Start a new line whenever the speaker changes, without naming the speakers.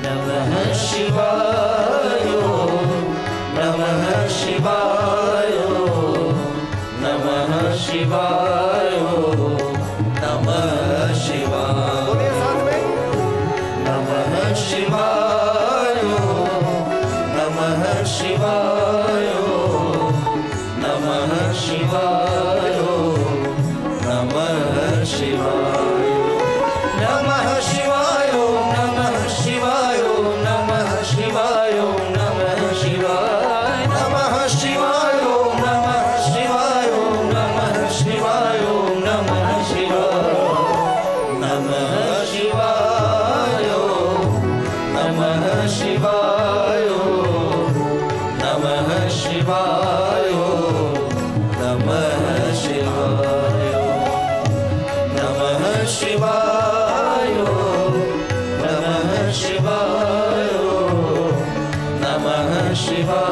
नमः शिवाय नमः शिवाय नमः शिवाय नमः शिवाय
बोलिए साथ में
नमः शिवाय नमः शिवाय नमः शिवाय नमः शिवाय नमः शिवाय नमः शिवाय नमः शिवाय नमः शिवाय नमः शिवाय नमः शिवाय नमः शिवाय नमः शिवाय नमः शिवाय नमः शिवाय नमः शिवाय नमः शिवाय नमः शिवाय नमः शिवाय नमः शिवाय